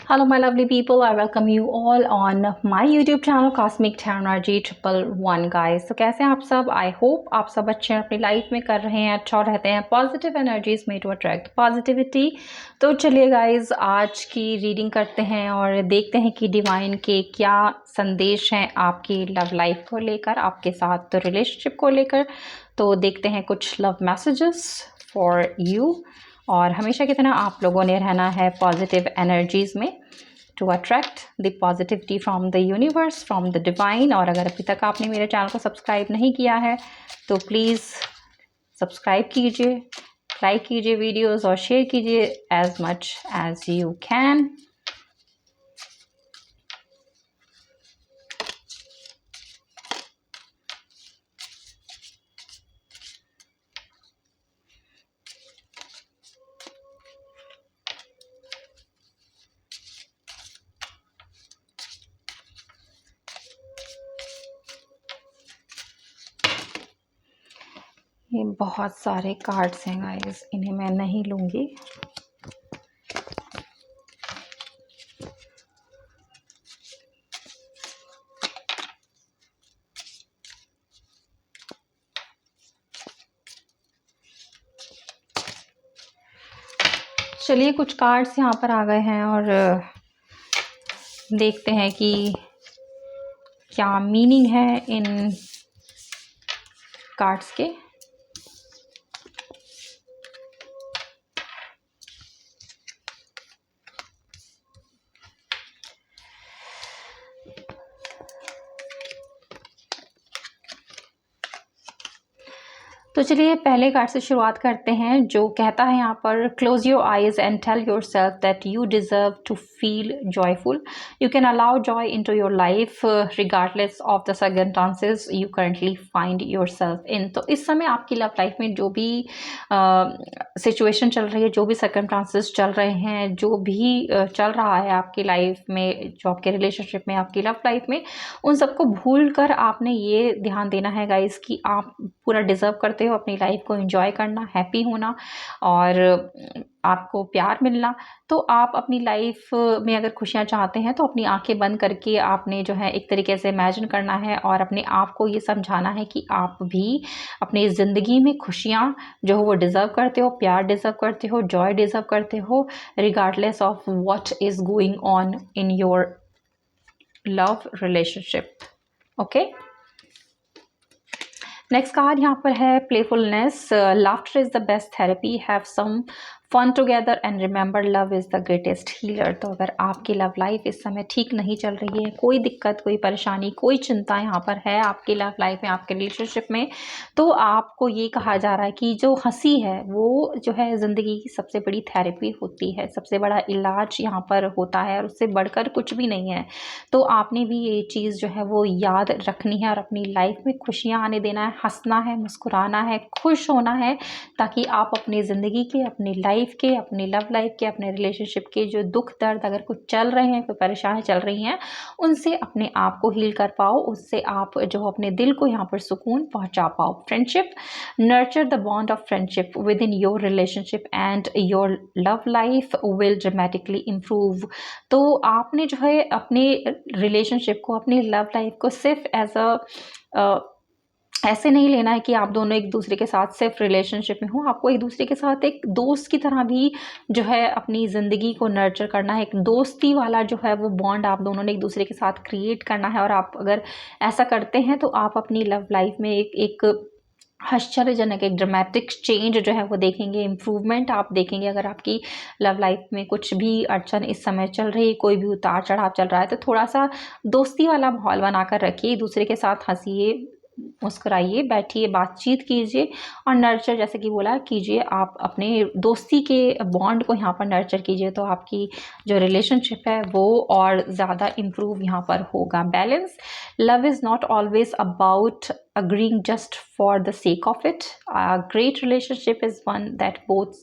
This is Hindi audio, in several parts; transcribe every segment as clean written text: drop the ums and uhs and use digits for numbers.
Hello, my lovely people. I welcome you all on my YouTube channel Cosmic Tarot Energy 111 guys. तो कैसे हैं आप सब? आई होप आप सब अच्छे हैं, अपनी लाइफ में कर रहे हैं, अच्छा रहते हैं, पॉजिटिव एनर्जीज में टू अट्रैक्ट पॉजिटिविटी। तो चलिए गाइज, आज की रीडिंग करते हैं और देखते हैं कि डिवाइन के क्या संदेश हैं आपकी लव लाइफ को लेकर, आपके साथ तो रिलेशनशिप को लेकर। तो देखते हैं कुछ लव मैसेजेस फॉर यू। और हमेशा की तरह आप लोगों ने रहना है पॉजिटिव एनर्जीज में to attract the positivity from the universe, from the divine. और अगर अभी तक आपने मेरे चैनल को सब्सक्राइब नहीं किया है तो प्लीज़ सब्सक्राइब कीजिए, लाइक कीजिए वीडियोस और शेयर कीजिए as much as you can. ये बहुत सारे कार्ड्स हैं गाइस, इन्हें मैं नहीं लूँगी। चलिए, कुछ कार्ड्स यहाँ पर आ गए हैं और देखते हैं कि क्या मीनिंग है इन कार्ड्स के। तो चलिए पहले कार्ड से शुरुआत करते हैं, जो कहता है यहाँ पर close your eyes and tell yourself that you deserve to feel joyful. You can allow joy into your life regardless of the circumstances you currently find yourself in. तो इस समय आपकी लव लाइफ में जो भी सिचुएशन चल रही है, जो भी सर्कमस्टांसेस चल रहे हैं, जो भी चल रहा है आपकी लाइफ में, जो आपके रिलेशनशिप में, आपकी लव लाइफ में, उन सबको भूल कर आपने ये ध्यान देना है गाइस कि आप पूरा डिजर्व करते हो अपनी लाइफ को एंजॉय करना, हैप्पी होना और आपको प्यार मिलना। तो आप अपनी लाइफ में अगर खुशियां चाहते हैं तो अपनी आंखें बंद करके आपने जो है एक तरीके से इमेजिन करना है और अपने आप को ये समझाना है कि आप भी अपनी ज़िंदगी में खुशियां जो हो वो डिज़र्व करते हो, प्यार डिज़र्व करते हो, जॉय डिज़र्व करते हो, regardless of what is going on in your love relationship. Okay, next card यहाँ पर है playfulness. Laughter is the best therapy, have some fun together and remember love is the greatest healer. तो अगर आपकी लव लाइफ इस समय ठीक नहीं चल रही है, कोई दिक्कत, कोई परेशानी, कोई चिंता यहाँ पर है आपकी लव लाइफ में, आपके रिलेशनशिप में, तो आपको ये कहा जा रहा है कि जो हंसी है वो जो है ज़िंदगी की सबसे बड़ी थेरेपी होती है, सबसे बड़ा इलाज यहाँ पर होता है और उससे बढ़कर कुछ भी नहीं है। तो आपने भी ये चीज़ जो है वो याद रखनी है और अपनी लाइफ में खुशियाँ आने देना है, हंसना है, मुस्कुराना है, खुश होना है, ताकि आप अपनी ज़िंदगी के, अपनी लाइफ के, अपनी लव लाइफ के, अपने रिलेशनशिप के जो दुख दर्द अगर कुछ चल रहे हैं, कोई परेशानी चल रही हैं, उनसे अपने आप को हील कर पाओ, उससे आप जो अपने दिल को यहाँ पर सुकून पहुँचा पाओ। Friendship, nurture the bond of friendship with in your relationship and your love life will dramatically improve. तो आपने जो है अपने रिलेशनशिप को, अपनी लव लाइफ को सिर्फ एज अ ऐसे नहीं लेना है कि आप दोनों एक दूसरे के साथ सिर्फ रिलेशनशिप में हो, आपको एक दूसरे के साथ एक दोस्त की तरह भी जो है अपनी ज़िंदगी को नर्चर करना है। एक दोस्ती वाला जो है वो बॉन्ड आप दोनों ने एक दूसरे के साथ क्रिएट करना है। और आप अगर ऐसा करते हैं तो आप अपनी लव लाइफ में एक आश्चर्यजनक, एक ड्रामेटिक चेंज जो है वो देखेंगे, इम्प्रूवमेंट आप देखेंगे। अगर आपकी लव लाइफ में कुछ भी अड़चन इस समय चल रही है, कोई भी उतार चढ़ाव चल रहा है, तो थोड़ा सा दोस्ती वाला माहौल बनाकर रखिए, एक दूसरे के साथ हंसिए, मुस्कुराइए, बैठिए, बातचीत कीजिए और नर्चर जैसे कि बोला कीजिए। आप अपने दोस्ती के बॉन्ड को यहाँ पर नर्चर कीजिए तो आपकी जो रिलेशनशिप है वो और ज़्यादा इम्प्रूव यहाँ पर होगा। Balance, love is not always about agreeing just for the sake of it. A great relationship is one that both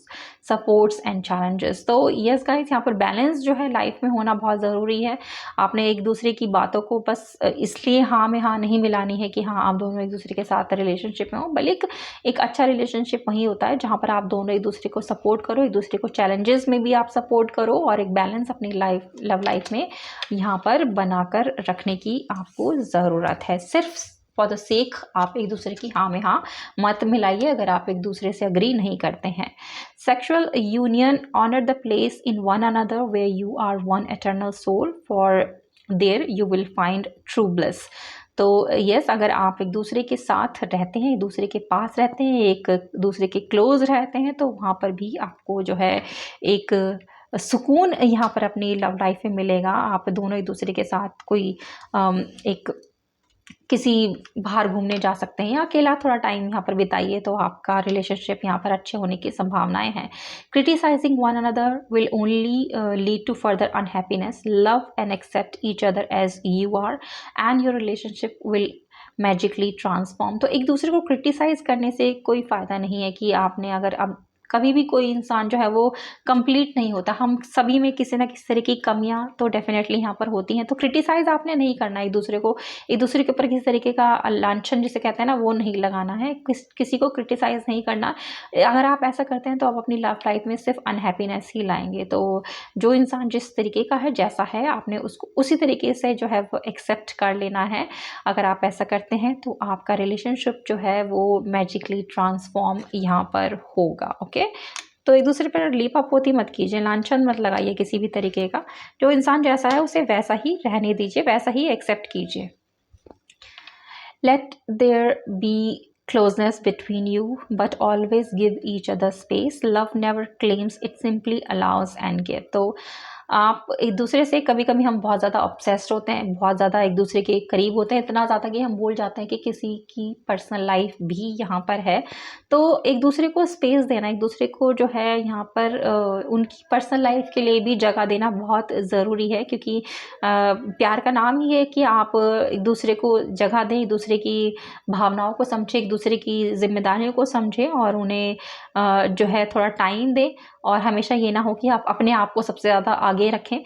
supports and challenges. तो यस गाइस, यहाँ पर बैलेंस जो है लाइफ में होना बहुत ज़रूरी है। आपने एक दूसरे की बातों को बस इसलिए हाँ में हाँ नहीं मिलानी है कि हाँ आप दोनों एक दूसरे के साथ रिलेशनशिप में हो, बल्कि एक अच्छा रिलेशनशिप वही होता है जहाँ पर आप दोनों एक दूसरे को सपोर्ट करो, एक दूसरे को चैलेंजेस में भी आप सपोर्ट करो, और एक बैलेंस अपनी लव लाइफ में यहाँ पर बनाकर रखने की आपको ज़रूरत है। सिर्फ फॉर द सेक आप एक दूसरे की हाँ में हाँ मत मिलाइए अगर आप एक दूसरे से अग्री नहीं करते हैं। Sexual union honour the place in one another where you are one eternal soul, for there you will find true bliss. तो यस, अगर आप एक दूसरे के साथ रहते हैं, एक दूसरे के पास रहते हैं, एक दूसरे के क्लोज रहते हैं, तो वहाँ पर भी आपको जो है एक सुकून यहाँ पर अपनी लव लाइफ में मिलेगा। आप दोनों एक दूसरे के साथ कोई एक किसी बाहर घूमने जा सकते हैं या अकेला थोड़ा टाइम यहाँ पर बिताइए, तो आपका रिलेशनशिप यहाँ पर अच्छे होने की संभावनाएं हैं। Criticising one another will only lead to further unhappiness. Love and accept each other as you are and your relationship will magically transform. तो एक दूसरे को क्रिटिसाइज करने से कोई फ़ायदा नहीं है कि आपने अगर अब कभी भी कोई इंसान जो है वो कंप्लीट नहीं होता, हम सभी में किसी ना किसी तरह की कमियां तो डेफिनेटली यहाँ पर होती हैं। तो क्रिटिसाइज आपने नहीं करना, एक दूसरे के ऊपर किसी तरीके का लांछन जिसे कहते हैं ना वो नहीं लगाना है, किसी को क्रिटिसाइज नहीं करना। अगर आप ऐसा करते हैं तो आप अपनी लव लाइफ में सिर्फ अनहैप्पीनेस ही लाएंगे। तो जो इंसान जिस तरीके का है, जैसा है, आपने उसको उसी तरीके से जो है वो एक्सेप्ट कर लेना है। अगर आप ऐसा करते हैं तो आपका रिलेशनशिप जो है वो मैजिकली ट्रांसफॉर्म यहाँ पर होगा। ओके, तो एक दूसरे पर लीप अपोती मत कीजिए, लांछन मत लगाइए किसी भी तरीके का। जो इंसान जैसा है उसे वैसा ही रहने दीजिए, वैसा ही एक्सेप्ट कीजिए। Let there be closeness between you, but always give each other space. Love never claims, it simply allows and give. तो आप एक दूसरे से कभी कभी हम बहुत ज़्यादा ऑब्सेस्ड होते हैं, बहुत ज़्यादा एक दूसरे के करीब होते हैं, इतना ज़्यादा कि हम भूल जाते हैं कि किसी की पर्सनल लाइफ भी यहाँ पर है। तो एक दूसरे को स्पेस देना, एक दूसरे को जो है यहाँ पर उनकी पर्सनल लाइफ के लिए भी जगह देना बहुत ज़रूरी है, क्योंकि प्यार का नाम ही है कि आप एक दूसरे को जगह दें, एक दूसरे की भावनाओं को समझें, एक दूसरे की जिम्मेदारियों को समझें और उन्हें जो है थोड़ा टाइम दें। और हमेशा ये ना हो कि आप अपने आप को सबसे ज़्यादा आगे रखें।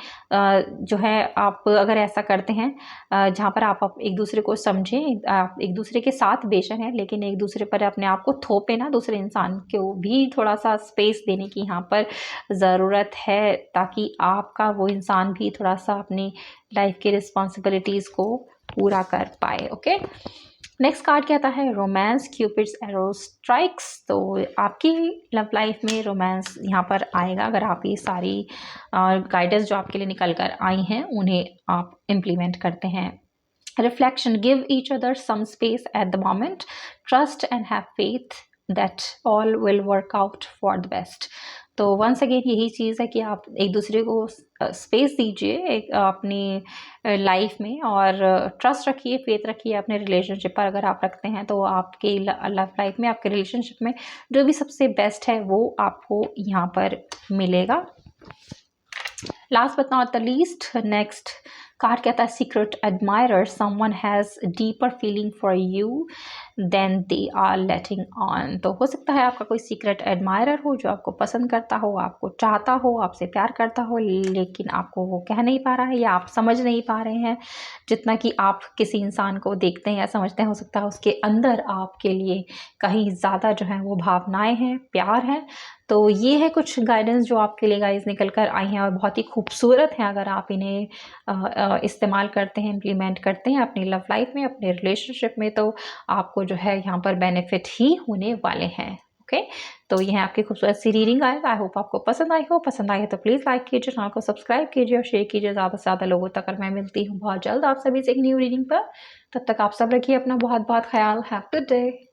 जो है आप अगर ऐसा करते हैं जहाँ पर आप एक दूसरे को समझें, आप एक दूसरे के साथ बेशक हैं, लेकिन एक दूसरे पर अपने आप को थोपे ना, दूसरे इंसान को भी थोड़ा सा स्पेस देने की यहाँ पर ज़रूरत है, ताकि आपका वो इंसान भी थोड़ा सा अपनी लाइफ की रिस्पॉन्सिबिलिटीज़ को पूरा कर पाए। ओके, नेक्स्ट कार्ड कहता है रोमांस, क्यूपिड्स एरो स्ट्राइक्स। तो आपकी लव लाइफ में रोमांस यहाँ पर आएगा अगर आप ये सारी गाइडेंस जो आपके लिए निकल कर आई हैं उन्हें आप इम्प्लीमेंट करते हैं। Reflection, give each other some space at the moment, trust and have faith that all will work out for the best. तो वंस अगेन यही चीज़ है कि आप एक दूसरे को स्पेस दीजिए अपनी लाइफ में, और ट्रस्ट रखिए, फेथ रखिए अपने रिलेशनशिप पर। अगर आप रखते हैं तो आपके लव लाइफ में, आपके रिलेशनशिप में जो भी सबसे बेस्ट है वो आपको यहाँ पर मिलेगा। Last but not the least, next card कहता है secret admirer, someone has deeper feeling for you then they are letting on. तो हो सकता है आपका कोई सीक्रेट एडमायरर हो जो आपको पसंद करता हो, आपको चाहता हो, आपसे प्यार करता हो, लेकिन आपको वो कह नहीं पा रहा है या आप समझ नहीं पा रहे हैं जितना कि आप किसी इंसान को देखते हैं या समझते हैं। हो सकता है उसके अंदर आपके लिए कहीं ज़्यादा जो है वो भावनाएं हैं, प्यार है। तो ये है कुछ गाइडेंस जो आपके लिए गाइस निकल कर आई हैं और बहुत ही खूबसूरत हैं अगर आप इन्हें इस्तेमाल करते हैं, इम्प्लीमेंट करते हैं अपनी लव लाइफ में, अपने रिलेशनशिप में, तो आपको जो है यहाँ पर बेनिफिट ही होने वाले हैं। ओके, तो ये है आपकी खूबसूरत सी रीडिंग गाइस। आई होप आपको पसंद आई हो। पसंद आई है तो प्लीज़ लाइक कीजिए, चैनल को सब्सक्राइब कीजिए और शेयर कीजिए ज़्यादा से ज़्यादा लोगों तक। और मैं मिलती हूँ बहुत जल्द आप सभी से एक न्यू रीडिंग पर। तब तक आप सब रखिए अपना बहुत बहुत ख्याल। Have a good day.